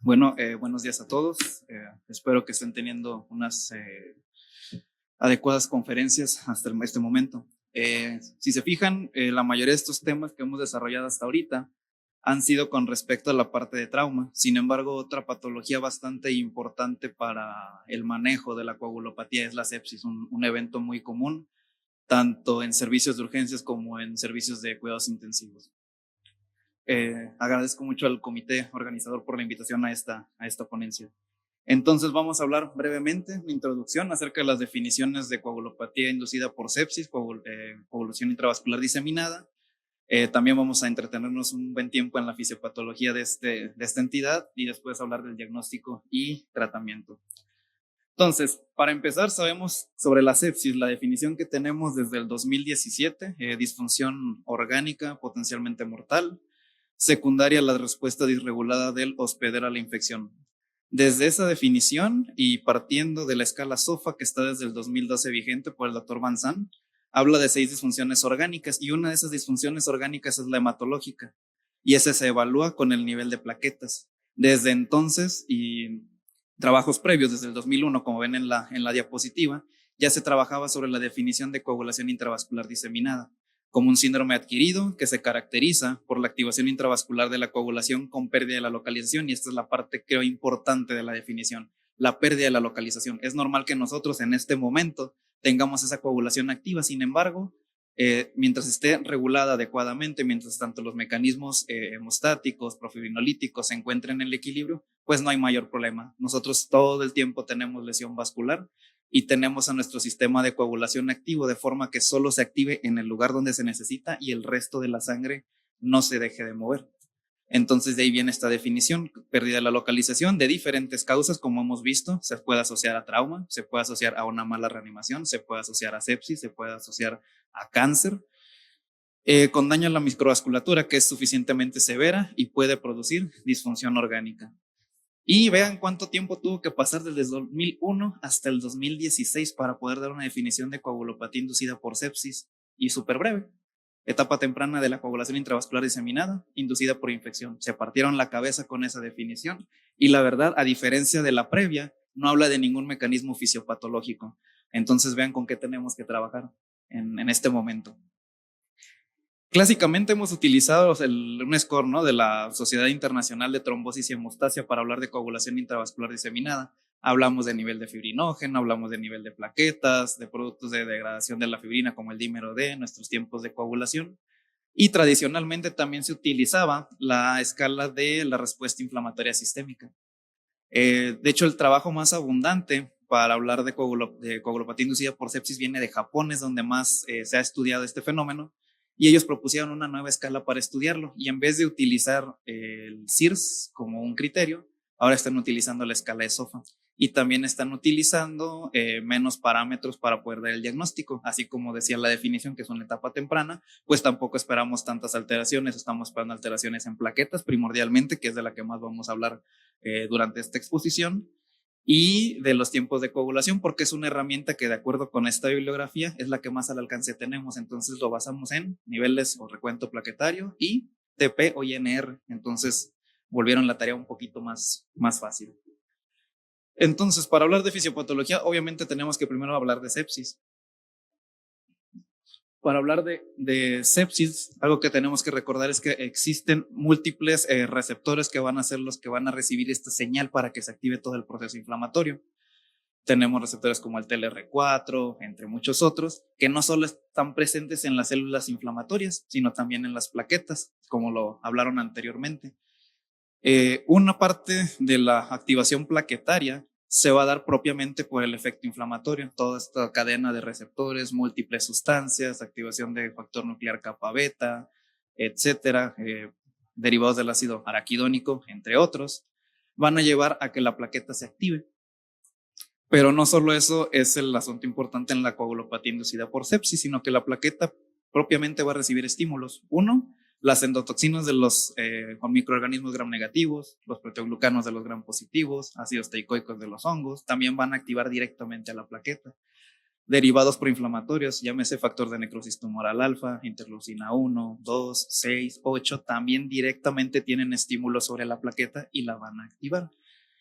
Buenos días a todos. Espero que estén teniendo unas adecuadas conferencias hasta este momento. Si se fijan, la mayoría de estos temas que hemos desarrollado hasta ahorita han sido con respecto a la parte de trauma. Sin embargo, otra patología bastante importante para el manejo de la coagulopatía es la sepsis, un evento muy común, tanto en servicios de urgencias como en servicios de cuidados intensivos. Agradezco mucho al comité organizador por la invitación a esta ponencia. Entonces vamos a hablar brevemente, una introducción acerca de las definiciones de coagulopatía inducida por sepsis, coagulación intravascular diseminada. También vamos a entretenernos un buen tiempo en la fisiopatología de esta entidad y después hablar del diagnóstico y tratamiento. Entonces, para empezar, sabemos sobre la sepsis, la definición que tenemos desde el 2017, disfunción orgánica potencialmente mortal, secundaria a la respuesta disregulada del hospedero a la infección. Desde esa definición y partiendo de la escala SOFA que está desde el 2012 vigente por el Dr. Van Zandt, habla de 6 disfunciones orgánicas y una de esas disfunciones orgánicas es la hematológica y esa se evalúa con el nivel de plaquetas. Desde entonces y trabajos previos, desde el 2001, como ven en la diapositiva, ya se trabajaba sobre la definición de coagulación intravascular diseminada como un síndrome adquirido que se caracteriza por la activación intravascular de la coagulación con pérdida de la localización, y esta es la parte creo importante de la definición, la pérdida de la localización. Es normal que nosotros en este momento tengamos esa coagulación activa, sin embargo, mientras esté regulada adecuadamente, mientras tanto los mecanismos hemostáticos, profibrinolíticos se encuentren en el equilibrio, pues no hay mayor problema. Nosotros todo el tiempo tenemos lesión vascular y tenemos a nuestro sistema de coagulación activo de forma que solo se active en el lugar donde se necesita y el resto de la sangre no se deje de mover. Entonces de ahí viene esta definición, pérdida de la localización de diferentes causas, como hemos visto, se puede asociar a trauma, se puede asociar a una mala reanimación, se puede asociar a sepsis, se puede asociar a cáncer, con daño a la microvasculatura que es suficientemente severa y puede producir disfunción orgánica. Y vean cuánto tiempo tuvo que pasar desde el 2001 hasta el 2016 para poder dar una definición de coagulopatía inducida por sepsis, y súper breve. Etapa temprana de la coagulación intravascular diseminada, inducida por infección. Se partieron la cabeza con esa definición y la verdad, a diferencia de la previa, no habla de ningún mecanismo fisiopatológico. Entonces vean con qué tenemos que trabajar en este momento. Clásicamente hemos utilizado un score, ¿no?, de la Sociedad Internacional de Trombosis y Hemostasia para hablar de coagulación intravascular diseminada. Hablamos de nivel de fibrinógeno, hablamos de nivel de plaquetas, de productos de degradación de la fibrina como el dímero D, nuestros tiempos de coagulación. Y tradicionalmente también se utilizaba la escala de la respuesta inflamatoria sistémica. De hecho, el trabajo más abundante para hablar de coagulopatía inducida por sepsis viene de Japón, es donde más se ha estudiado este fenómeno. Y ellos propusieron una nueva escala para estudiarlo y en vez de utilizar el SIRS como un criterio, ahora están utilizando la escala de SOFA y también están utilizando menos parámetros para poder dar el diagnóstico, así como decía la definición que es una etapa temprana, pues tampoco esperamos tantas alteraciones, estamos esperando alteraciones en plaquetas primordialmente, que es de la que más vamos a hablar durante esta exposición, y de los tiempos de coagulación, porque es una herramienta que de acuerdo con esta bibliografía es la que más al alcance tenemos. Entonces lo basamos en niveles o recuento plaquetario y TP o INR. Entonces volvieron la tarea un poquito más fácil. Entonces, para hablar de fisiopatología, obviamente tenemos que primero hablar de sepsis. Para hablar de sepsis, algo que tenemos que recordar es que existen múltiples receptores que van a ser los que van a recibir esta señal para que se active todo el proceso inflamatorio. Tenemos receptores como el TLR4, entre muchos otros, que no solo están presentes en las células inflamatorias, sino también en las plaquetas, como lo hablaron anteriormente. Una parte de la activación plaquetaria se va a dar propiamente por el efecto inflamatorio, toda esta cadena de receptores, múltiples sustancias, activación de factor nuclear kappa beta, etcétera, derivados del ácido araquidónico, entre otros, van a llevar a que la plaqueta se active. Pero no solo eso es el asunto importante en la coagulopatía inducida por sepsis, sino que la plaqueta propiamente va a recibir estímulos. Uno, las endotoxinas de los microorganismos gram negativos, los proteoglucanos de los gram positivos, ácidos teicoicos de los hongos, también van a activar directamente a la plaqueta. Derivados proinflamatorios, llámese factor de necrosis tumoral alfa, interleucina 1, 2, 6, 8, también directamente tienen estímulos sobre la plaqueta y la van a activar.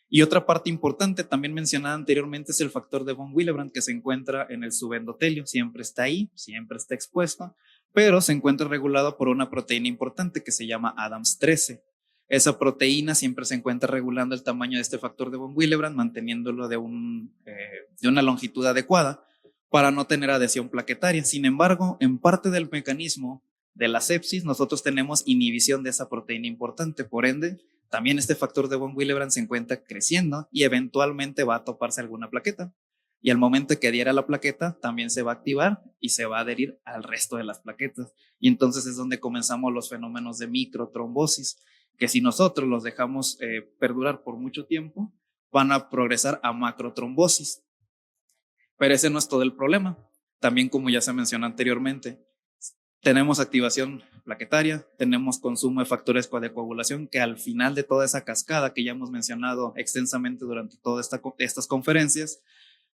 Y otra parte importante, también mencionada anteriormente, es el factor de von Willebrand, que se encuentra en el subendotelio. Siempre está ahí, siempre está expuesto, pero se encuentra regulado por una proteína importante que se llama ADAMS13. Esa proteína siempre se encuentra regulando el tamaño de este factor de von Willebrand, manteniéndolo de una longitud adecuada para no tener adhesión plaquetaria. Sin embargo, en parte del mecanismo de la sepsis, nosotros tenemos inhibición de esa proteína importante. Por ende, también este factor de von Willebrand se encuentra creciendo y eventualmente va a toparse alguna plaqueta. Y al momento que adhiera la plaqueta, también se va a activar y se va a adherir al resto de las plaquetas. Y entonces es donde comenzamos los fenómenos de microtrombosis, que si nosotros los dejamos perdurar por mucho tiempo, van a progresar a macrotrombosis. Pero ese no es todo el problema. También, como ya se mencionó anteriormente, tenemos activación plaquetaria, tenemos consumo de factores de coagulación, que al final de toda esa cascada que ya hemos mencionado extensamente durante todas estas conferencias,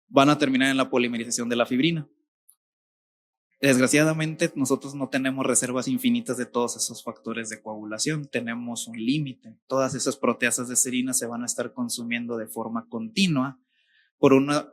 van a terminar en la polimerización de la fibrina. Desgraciadamente, nosotros no tenemos reservas infinitas de todos esos factores de coagulación, tenemos un límite. Todas esas proteasas de serina se van a estar consumiendo de forma continua,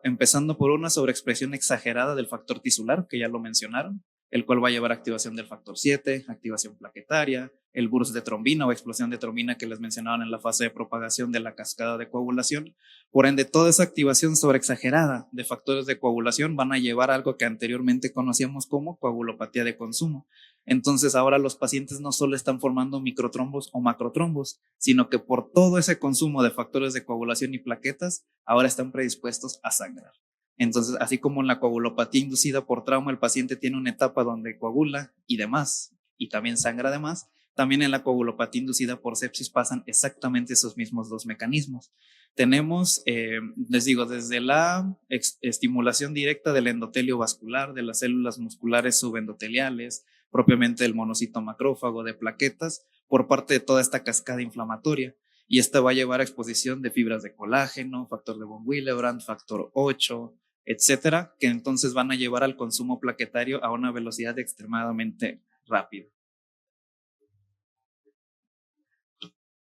empezando por una sobreexpresión exagerada del factor tisular, que ya lo mencionaron, el cual va a llevar a activación del factor 7, activación plaquetaria, el burst de trombina o explosión de trombina que les mencionaban en la fase de propagación de la cascada de coagulación. Por ende, toda esa activación sobreexagerada de factores de coagulación van a llevar a algo que anteriormente conocíamos como coagulopatía de consumo. Entonces, ahora los pacientes no solo están formando microtrombos o macrotrombos, sino que por todo ese consumo de factores de coagulación y plaquetas, ahora están predispuestos a sangrar. Entonces, así como en la coagulopatía inducida por trauma, el paciente tiene una etapa donde coagula y demás, y también sangra además, también en la coagulopatía inducida por sepsis pasan exactamente esos mismos dos mecanismos. Tenemos, les digo, desde la estimulación directa del endotelio vascular, de las células musculares subendoteliales, propiamente del monocito macrófago, de plaquetas, por parte de toda esta cascada inflamatoria. Y esta va a llevar a exposición de fibras de colágeno, factor de von Willebrand, factor 8, etcétera, que entonces van a llevar al consumo plaquetario a una velocidad extremadamente rápida.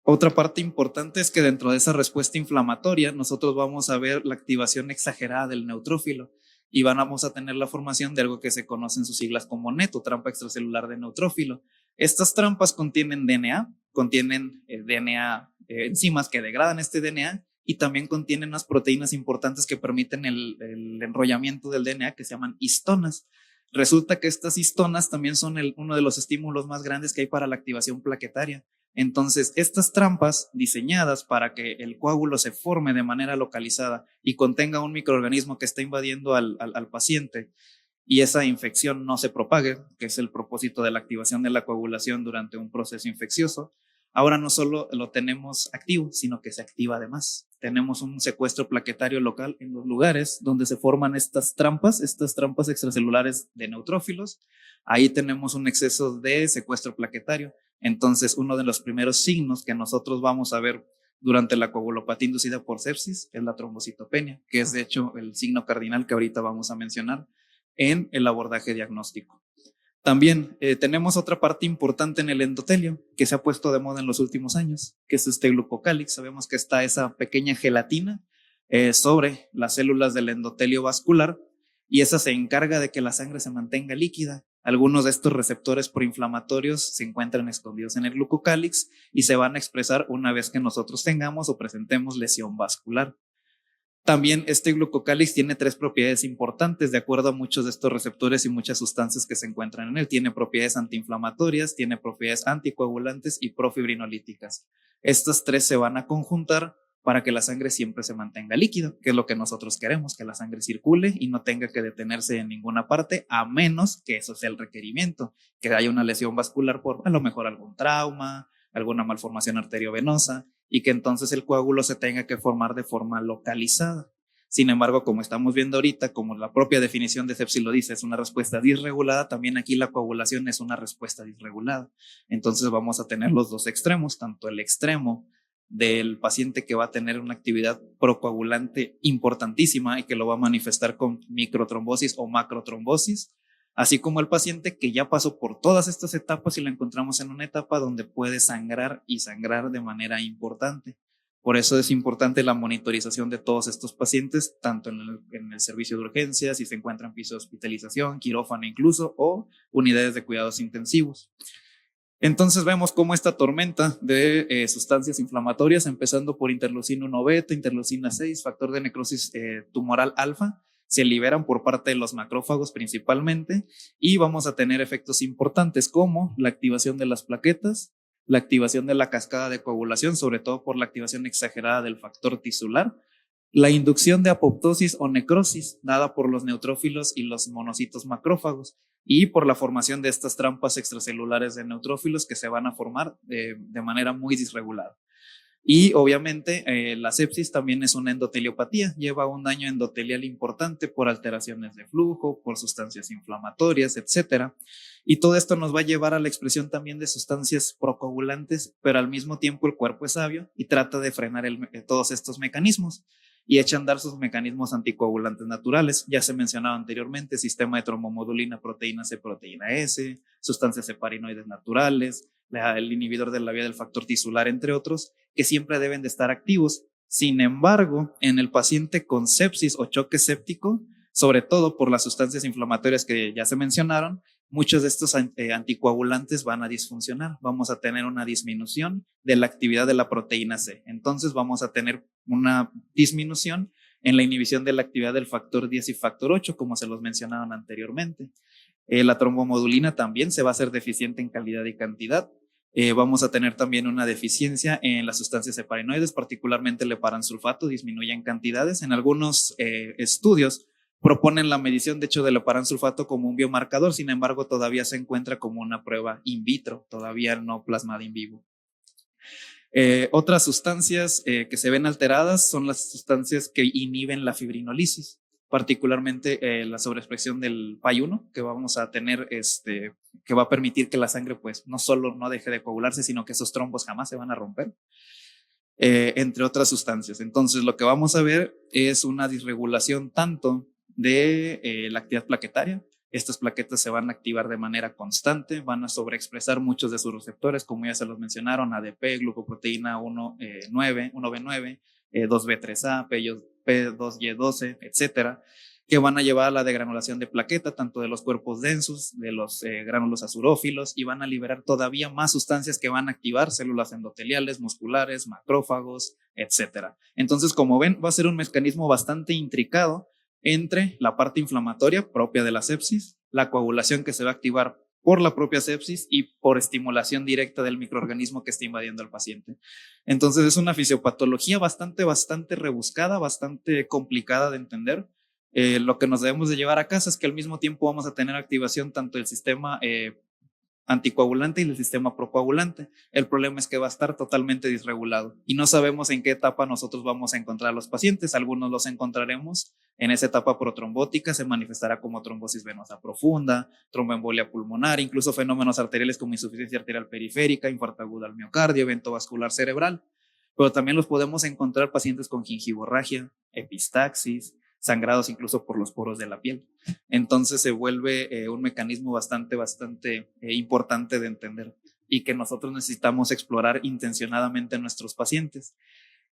Otra parte importante es que dentro de esa respuesta inflamatoria nosotros vamos a ver la activación exagerada del neutrófilo y vamos a tener la formación de algo que se conoce en sus siglas como NET o trampa extracelular de neutrófilo. Estas trampas contienen DNA, enzimas que degradan este DNA y también contienen unas proteínas importantes que permiten el enrollamiento del DNA que se llaman histonas. Resulta que estas histonas también son uno de los estímulos más grandes que hay para la activación plaquetaria. Entonces, estas trampas diseñadas para que el coágulo se forme de manera localizada y contenga un microorganismo que está invadiendo al paciente y esa infección no se propague, que es el propósito de la activación de la coagulación durante un proceso infeccioso, ahora no solo lo tenemos activo, sino que se activa además. Tenemos un secuestro plaquetario local en los lugares donde se forman estas trampas extracelulares de neutrófilos. Ahí tenemos un exceso de secuestro plaquetario. Entonces, uno de los primeros signos que nosotros vamos a ver durante la coagulopatía inducida por sepsis es la trombocitopenia, que es de hecho el signo cardinal que ahorita vamos a mencionar en el abordaje diagnóstico. También tenemos otra parte importante en el endotelio que se ha puesto de moda en los últimos años, que es este glucocálix. Sabemos que está esa pequeña gelatina sobre las células del endotelio vascular y esa se encarga de que la sangre se mantenga líquida. Algunos de estos receptores proinflamatorios se encuentran escondidos en el glucocálix y se van a expresar una vez que nosotros tengamos o presentemos lesión vascular. También este glucocálix tiene 3 propiedades importantes de acuerdo a muchos de estos receptores y muchas sustancias que se encuentran en él. Tiene propiedades antiinflamatorias, tiene propiedades anticoagulantes y profibrinolíticas. Estas 3 se van a conjuntar para que la sangre siempre se mantenga líquida, que es lo que nosotros queremos, que la sangre circule y no tenga que detenerse en ninguna parte, a menos que eso sea el requerimiento, que haya una lesión vascular por a lo mejor algún trauma, alguna malformación arteriovenosa, y que entonces el coágulo se tenga que formar de forma localizada. Sin embargo, como estamos viendo ahorita, como la propia definición de sepsis lo dice, es una respuesta disregulada, también aquí la coagulación es una respuesta disregulada. Entonces vamos a tener los dos extremos, tanto el extremo del paciente que va a tener una actividad procoagulante importantísima y que lo va a manifestar con microtrombosis o macrotrombosis, así como el paciente que ya pasó por todas estas etapas y lo encontramos en una etapa donde puede sangrar y sangrar de manera importante. Por eso es importante la monitorización de todos estos pacientes, tanto en el servicio de urgencias, si se encuentran piso de hospitalización, quirófano incluso, o unidades de cuidados intensivos. Entonces vemos cómo esta tormenta de sustancias inflamatorias, empezando por interleucina 1 beta, interleucina 6, factor de necrosis tumoral alfa, se liberan por parte de los macrófagos principalmente, y vamos a tener efectos importantes como la activación de las plaquetas, la activación de la cascada de coagulación, sobre todo por la activación exagerada del factor tisular, la inducción de apoptosis o necrosis dada por los neutrófilos y los monocitos macrófagos, y por la formación de estas trampas extracelulares de neutrófilos que se van a formar de manera muy disregulada. Y obviamente la sepsis también es una endoteliopatía, lleva un daño endotelial importante por alteraciones de flujo, por sustancias inflamatorias, etcétera. Y todo esto nos va a llevar a la expresión también de sustancias procoagulantes, pero al mismo tiempo el cuerpo es sabio y trata de frenar todos estos mecanismos y echa a andar sus mecanismos anticoagulantes naturales. Ya se mencionaba anteriormente, sistema de trombomodulina, proteína C, proteína S, sustancias heparinoides naturales, el inhibidor de la vía del factor tisular, entre otros, que siempre deben de estar activos. Sin embargo, en el paciente con sepsis o choque séptico, sobre todo por las sustancias inflamatorias que ya se mencionaron, muchos de estos anticoagulantes van a disfuncionar. Vamos a tener una disminución de la actividad de la proteína C. Entonces vamos a tener una disminución en la inhibición de la actividad del factor 10 y factor 8, como se los mencionaban anteriormente. La trombomodulina también se va a hacer deficiente en calidad y cantidad. Vamos a tener también una deficiencia en las sustancias heparinoides, particularmente el heparansulfato disminuye en cantidades. En algunos estudios proponen la medición, de hecho, del heparansulfato como un biomarcador, sin embargo, todavía se encuentra como una prueba in vitro, todavía no plasmada in vivo. Otras sustancias que se ven alteradas son las sustancias que inhiben la fibrinolisis, particularmente la sobreexpresión del PAI-1 que vamos a tener, que va a permitir que la sangre pues no solo no deje de coagularse, sino que esos trombos jamás se van a romper, entre otras sustancias. Entonces lo que vamos a ver es una disregulación tanto de la actividad plaquetaria. Estas plaquetas se van a activar de manera constante, van a sobreexpresar muchos de sus receptores, como ya se los mencionaron, ADP, glucoproteína 1B9, 2B3A, P2Y12, etcétera, que van a llevar a la degranulación de plaqueta, tanto de los cuerpos densos, de los gránulos azurófilos, y van a liberar todavía más sustancias que van a activar células endoteliales, musculares, macrófagos, etcétera. Entonces, como ven, va a ser un mecanismo bastante intricado entre la parte inflamatoria propia de la sepsis, la coagulación que se va a activar por la propia sepsis y por estimulación directa del microorganismo que está invadiendo al paciente. Entonces es una fisiopatología bastante rebuscada, bastante complicada de entender. Lo que nos debemos de llevar a casa es que al mismo tiempo vamos a tener activación tanto del sistema anticoagulante y del sistema procoagulante. El problema es que va a estar totalmente disregulado y no sabemos en qué etapa nosotros vamos a encontrar a los pacientes. Algunos los encontraremos en esa etapa protrombótica, se manifestará como trombosis venosa profunda, tromboembolia pulmonar, incluso fenómenos arteriales como insuficiencia arterial periférica, infarto agudo al miocardio, evento vascular cerebral. Pero también los podemos encontrar pacientes con gingivorragia, epistaxis, sangrados incluso por los poros de la piel. Entonces se vuelve un mecanismo bastante importante de entender y que nosotros necesitamos explorar intencionadamente en nuestros pacientes.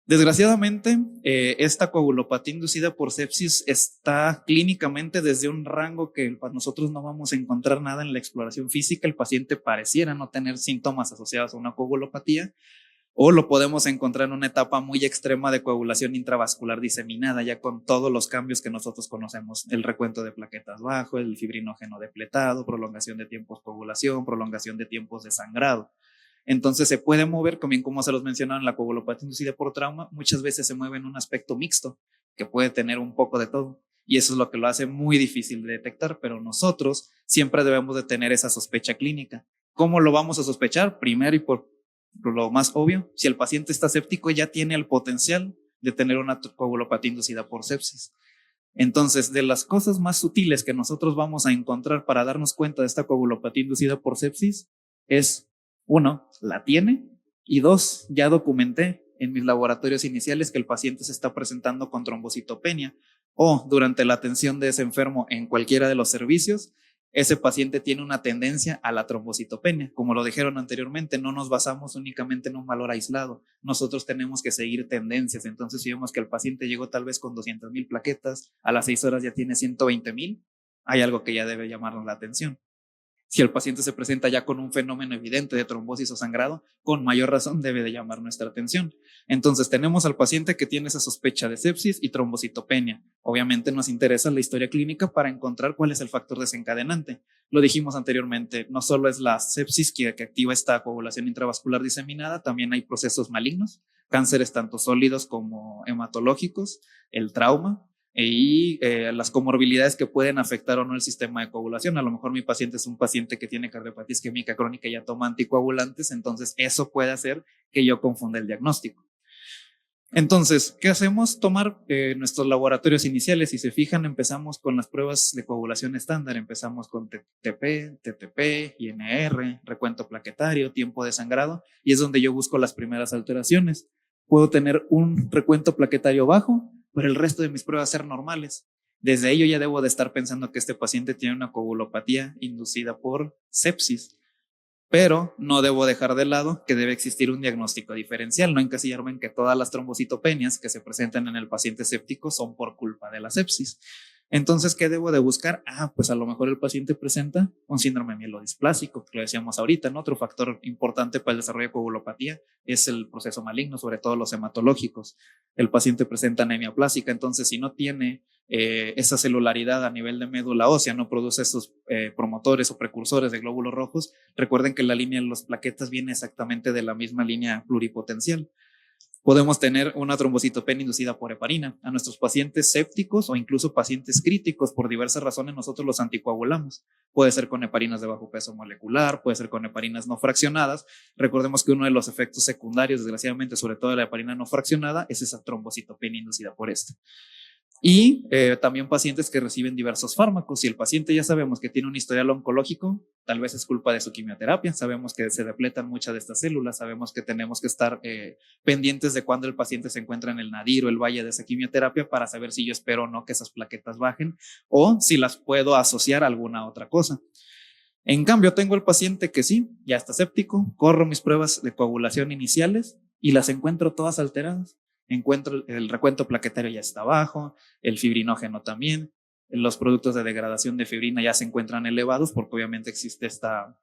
Desgraciadamente, esta coagulopatía inducida por sepsis está clínicamente desde un rango que para nosotros no vamos a encontrar nada en la exploración física. El paciente pareciera no tener síntomas asociados a una coagulopatía, o lo podemos encontrar en una etapa muy extrema de coagulación intravascular diseminada, ya con todos los cambios que nosotros conocemos, el recuento de plaquetas bajo, el fibrinógeno depletado, prolongación de tiempos de coagulación, prolongación de tiempos de sangrado. Entonces se puede mover, como se los mencionaron, la coagulopatía inducida por trauma, muchas veces se mueve en un aspecto mixto, que puede tener un poco de todo, y eso es lo que lo hace muy difícil de detectar, pero nosotros siempre debemos de tener esa sospecha clínica. ¿Cómo lo vamos a sospechar? Primero y por lo más obvio, si el paciente está séptico ya tiene el potencial de tener una coagulopatía inducida por sepsis. Entonces, de las cosas más sutiles que nosotros vamos a encontrar para darnos cuenta de esta coagulopatía inducida por sepsis es, 1, la tiene, y 2, ya documenté en mis laboratorios iniciales que el paciente se está presentando con trombocitopenia, o durante la atención de ese enfermo en cualquiera de los servicios, ese paciente tiene una tendencia a la trombocitopenia. Como lo dijeron anteriormente, no nos basamos únicamente en un valor aislado. Nosotros tenemos que seguir tendencias. Entonces, si vemos que el paciente llegó tal vez con 200,000 plaquetas, a las 6 horas ya tiene 120,000, hay algo que ya debe llamarnos la atención. Si el paciente se presenta ya con un fenómeno evidente de trombosis o sangrado, con mayor razón debe de llamar nuestra atención. Entonces tenemos al paciente que tiene esa sospecha de sepsis y trombocitopenia. Obviamente nos interesa la historia clínica para encontrar cuál es el factor desencadenante. Lo dijimos anteriormente, no solo es la sepsis que activa esta coagulación intravascular diseminada, también hay procesos malignos, cánceres tanto sólidos como hematológicos, el trauma, y las comorbilidades que pueden afectar o no el sistema de coagulación. A lo mejor mi paciente es un paciente que tiene cardiopatía isquémica crónica y ya toma anticoagulantes, entonces eso puede hacer que yo confunda el diagnóstico. Entonces, ¿qué hacemos? Tomar nuestros laboratorios iniciales. Si se fijan, empezamos con las pruebas de coagulación estándar. Empezamos con TTP, TTP, INR, recuento plaquetario, tiempo de sangrado, y es donde yo busco las primeras alteraciones. Puedo tener un recuento plaquetario bajo, pero el resto de mis pruebas ser normales. Desde ello ya debo de estar pensando que este paciente tiene una coagulopatía inducida por sepsis. Pero no debo dejar de lado que debe existir un diagnóstico diferencial, no encasillarme en que todas las trombocitopenias que se presentan en el paciente séptico son por culpa de la sepsis. Entonces, ¿qué debo de buscar? Pues a lo mejor el paciente presenta un síndrome mielodisplásico, que lo decíamos ahorita, ¿no? Otro factor importante para el desarrollo de coagulopatía es el proceso maligno, sobre todo los hematológicos. El paciente presenta anemia plástica, entonces si no tiene esa celularidad a nivel de médula ósea, no produce esos promotores o precursores de glóbulos rojos, recuerden que la línea de las plaquetas viene exactamente de la misma línea pluripotencial. Podemos tener una trombocitopenia inducida por heparina. A nuestros pacientes sépticos o incluso pacientes críticos, por diversas razones, nosotros los anticoagulamos. Puede ser con heparinas de bajo peso molecular, puede ser con heparinas no fraccionadas. Recordemos que uno de los efectos secundarios, desgraciadamente, sobre todo de la heparina no fraccionada, es esa trombocitopenia inducida por esta. Y también pacientes que reciben diversos fármacos. Si el paciente ya sabemos que tiene un historial oncológico, tal vez es culpa de su quimioterapia. Sabemos que se depletan muchas de estas células. Sabemos que tenemos que estar pendientes de cuando el paciente se encuentra en el nadir o el valle de esa quimioterapia para saber si yo espero o no que esas plaquetas bajen o si las puedo asociar a alguna otra cosa. En cambio, tengo el paciente que sí, ya está séptico, corro mis pruebas de coagulación iniciales y las encuentro todas alteradas. Encuentro el recuento plaquetario ya está bajo, el fibrinógeno también, los productos de degradación de fibrina ya se encuentran elevados porque obviamente existe esta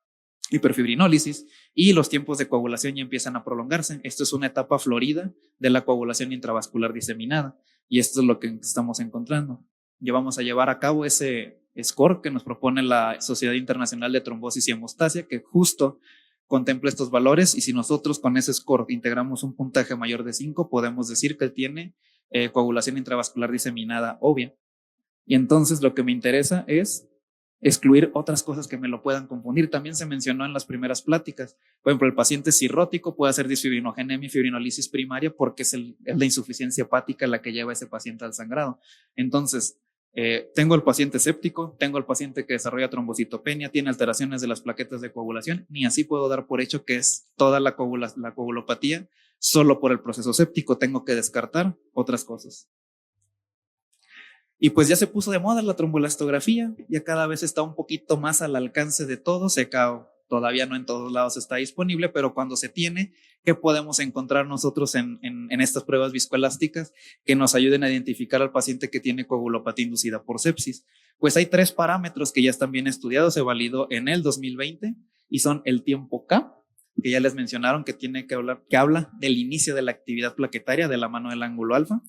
hiperfibrinólisis y los tiempos de coagulación ya empiezan a prolongarse. Esto es una etapa florida de la coagulación intravascular diseminada y esto es lo que estamos encontrando. Vamos a llevar a cabo ese score que nos propone la Sociedad Internacional de Trombosis y Hemostasia, que justo contempla estos valores, y si nosotros con ese score integramos un puntaje mayor de 5, podemos decir que tiene coagulación intravascular diseminada obvia. Y entonces lo que me interesa es excluir otras cosas que me lo puedan confundir. También se mencionó en las primeras pláticas, por ejemplo, el paciente cirrótico puede hacer disfibrinogenemia y fibrinólisis primaria porque es la insuficiencia hepática la que lleva a ese paciente al sangrado. Entonces, tengo el paciente séptico, tengo el paciente que desarrolla trombocitopenia, tiene alteraciones de las plaquetas de coagulación, ni así puedo dar por hecho que es toda la coagulopatía solo por el proceso séptico. Tengo que descartar otras cosas. Y pues ya se puso de moda la tromboelastografía, ya cada vez está un poquito más al alcance de todos. Todavía no en todos lados está disponible, pero cuando se tiene, ¿qué podemos encontrar nosotros en estas pruebas viscoelásticas que nos ayuden a identificar al paciente que tiene coagulopatía inducida por sepsis? Pues hay 3 parámetros que ya están bien estudiados, se validó en el 2020 y son el tiempo K, que ya les mencionaron que habla del inicio de la actividad plaquetaria de la mano del ángulo alfa.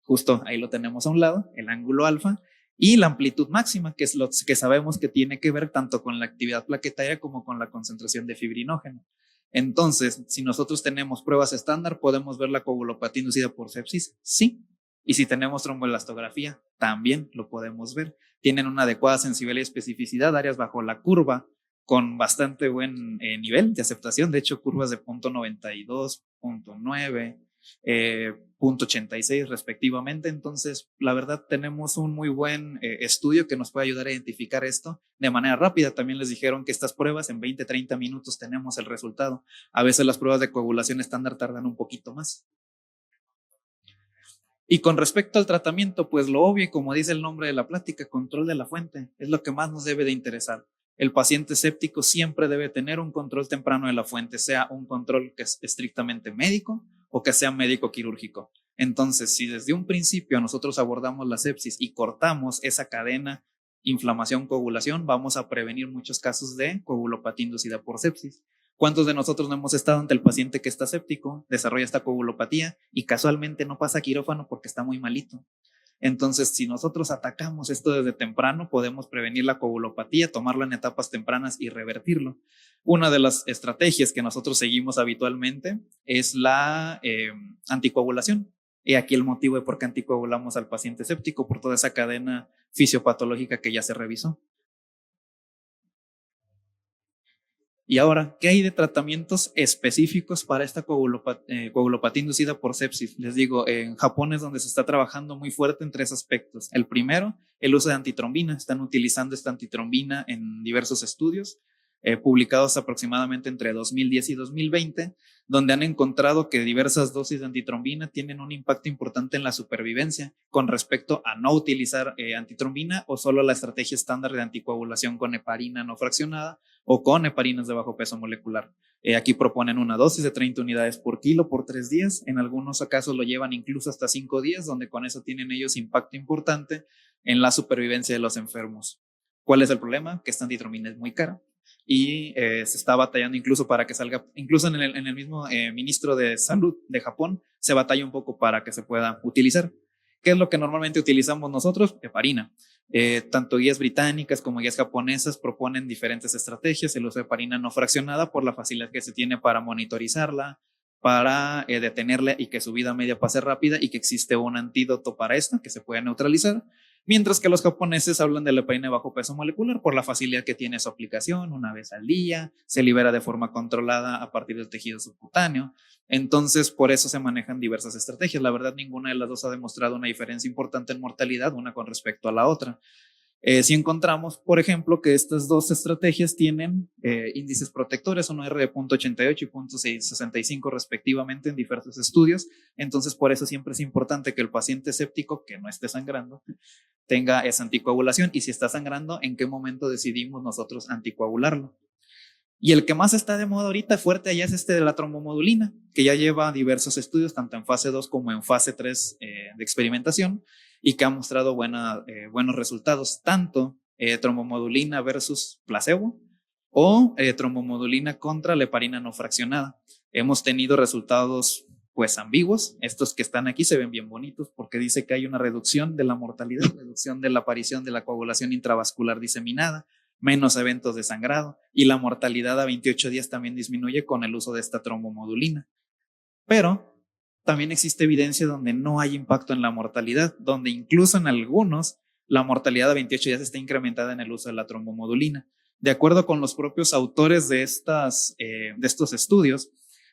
Justo ahí lo tenemos a un lado, el ángulo alfa, y la amplitud máxima, que es lo que sabemos que tiene que ver tanto con la actividad plaquetaria como con la concentración de fibrinógeno. Entonces, si nosotros tenemos pruebas estándar, ¿podemos ver la coagulopatía inducida por sepsis? Sí. Y si tenemos tromboelastografía, también lo podemos ver. Tienen una adecuada sensibilidad y especificidad, áreas bajo la curva, con bastante buen nivel de aceptación. De hecho, curvas de 0.92, 0.9, 0.86 respectivamente. Entonces, la verdad, tenemos un muy buen estudio que nos puede ayudar a identificar esto de manera rápida. También les dijeron que estas pruebas en 20-30 minutos tenemos el resultado. A veces las pruebas de coagulación estándar tardan un poquito más. Y con respecto al tratamiento, pues lo obvio, y como dice el nombre de la plática, control de la fuente, es lo que más nos debe de interesar. El paciente séptico siempre debe tener un control temprano de la fuente, sea un control que es estrictamente médico o que sea médico quirúrgico. Entonces, si desde un principio nosotros abordamos la sepsis y cortamos esa cadena inflamación, coagulación, vamos a prevenir muchos casos de coagulopatía inducida por sepsis. ¿Cuántos de nosotros no hemos estado ante el paciente que está séptico, desarrolla esta coagulopatía y casualmente no pasa quirófano porque está muy malito? Entonces, si nosotros atacamos esto desde temprano, podemos prevenir la coagulopatía, tomarlo en etapas tempranas y revertirlo. Una de las estrategias que nosotros seguimos habitualmente es la anticoagulación. Y aquí el motivo de por qué anticoagulamos al paciente séptico, por toda esa cadena fisiopatológica que ya se revisó. Y ahora, ¿qué hay de tratamientos específicos para esta coagulopatía inducida por sepsis? Les digo, en Japón es donde se está trabajando muy fuerte en tres aspectos. El primero, el uso de antitrombina. Están utilizando esta antitrombina en diversos estudios, publicados aproximadamente entre 2010 y 2020, donde han encontrado que diversas dosis de antitrombina tienen un impacto importante en la supervivencia con respecto a no utilizar antitrombina o solo la estrategia estándar de anticoagulación con heparina no fraccionada o con heparinas de bajo peso molecular. Aquí proponen una dosis de 30 unidades por kilo por 3 días. En algunos casos lo llevan incluso hasta 5 días, donde con eso tienen ellos impacto importante en la supervivencia de los enfermos. ¿Cuál es el problema? Que esta antitrombina es muy cara y se está batallando incluso para que salga, incluso en el mismo ministro de Salud de Japón se batalla un poco para que se pueda utilizar. ¿Qué es lo que normalmente utilizamos nosotros? Heparina. Tanto guías británicas como guías japonesas proponen diferentes estrategias, el uso de heparina no fraccionada por la facilidad que se tiene para monitorizarla, para detenerla y que su vida media pase rápida y que existe un antídoto para esto que se puede neutralizar. Mientras que los japoneses hablan de la heparina de bajo peso molecular por la facilidad que tiene su aplicación una vez al día, se libera de forma controlada a partir del tejido subcutáneo. Entonces, por eso se manejan diversas estrategias. La verdad, ninguna de las dos ha demostrado una diferencia importante en mortalidad, una con respecto a la otra. Si encontramos, por ejemplo, que estas dos estrategias tienen índices protectores, uno R de 0.88 y 0.65 respectivamente en diversos estudios, entonces por eso siempre es importante que el paciente séptico que no esté sangrando tenga esa anticoagulación y si está sangrando, ¿en qué momento decidimos nosotros anticoagularlo? Y el que más está de moda ahorita fuerte allá es este de la trombomodulina, que ya lleva diversos estudios, tanto en fase 2 como en fase 3 de experimentación, y que ha mostrado buenos resultados, tanto trombomodulina versus placebo o trombomodulina contra la heparina no fraccionada. Hemos tenido resultados pues ambiguos. Estos que están aquí se ven bien bonitos porque dice que hay una reducción de la mortalidad, reducción de la aparición de la coagulación intravascular diseminada, menos eventos de sangrado y la mortalidad a 28 días también disminuye con el uso de esta trombomodulina. Pero también existe evidencia donde no hay impacto en la mortalidad, donde incluso en algunos la mortalidad a 28 días está incrementada en el uso de la trombomodulina. De acuerdo con los propios autores de estos estudios,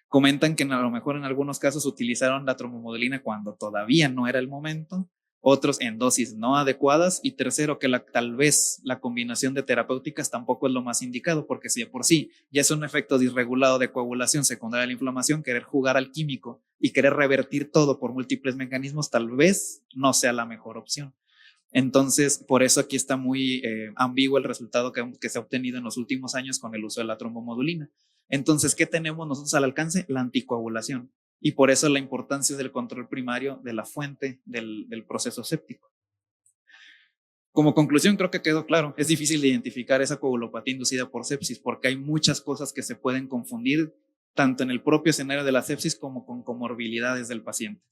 comentan que a lo mejor en algunos casos utilizaron la trombomodulina cuando todavía no era el momento, otros en dosis no adecuadas y tercero que tal vez la combinación de terapéuticas tampoco es lo más indicado porque si de por sí ya es un efecto disregulado de coagulación secundaria a la inflamación, querer jugar al químico y querer revertir todo por múltiples mecanismos tal vez no sea la mejor opción. Entonces, por eso aquí está muy ambiguo el resultado que se ha obtenido en los últimos años con el uso de la trombomodulina. Entonces, ¿qué tenemos nosotros al alcance? La anticoagulación. Y por eso la importancia del control primario de la fuente del proceso séptico. Como conclusión, creo que quedó claro, es difícil de identificar esa coagulopatía inducida por sepsis porque hay muchas cosas que se pueden confundir tanto en el propio escenario de la sepsis como con comorbilidades del paciente.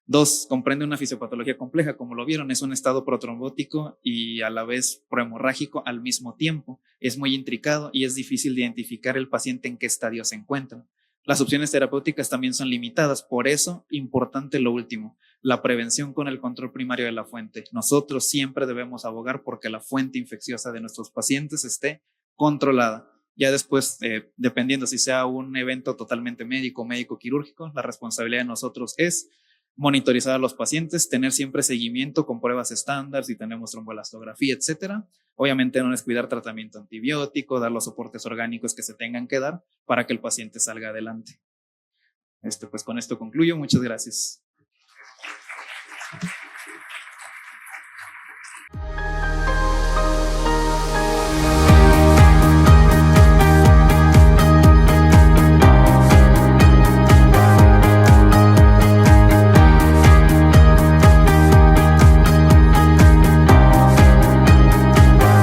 2, comprende una fisiopatología compleja, como lo vieron, es un estado protrombótico y a la vez prohemorrágico al mismo tiempo. Es muy intricado y es difícil de identificar el paciente en qué estadio se encuentra. Las opciones terapéuticas también son limitadas, por eso, importante lo último, la prevención con el control primario de la fuente. Nosotros siempre debemos abogar porque la fuente infecciosa de nuestros pacientes esté controlada. Ya después, dependiendo si sea un evento totalmente médico quirúrgico, la responsabilidad de nosotros es monitorizar a los pacientes, tener siempre seguimiento con pruebas estándar, si tenemos tromboelastografía, etcétera. Obviamente no descuidar tratamiento antibiótico, dar los soportes orgánicos que se tengan que dar para que el paciente salga adelante. Pues con esto concluyo. Muchas gracias.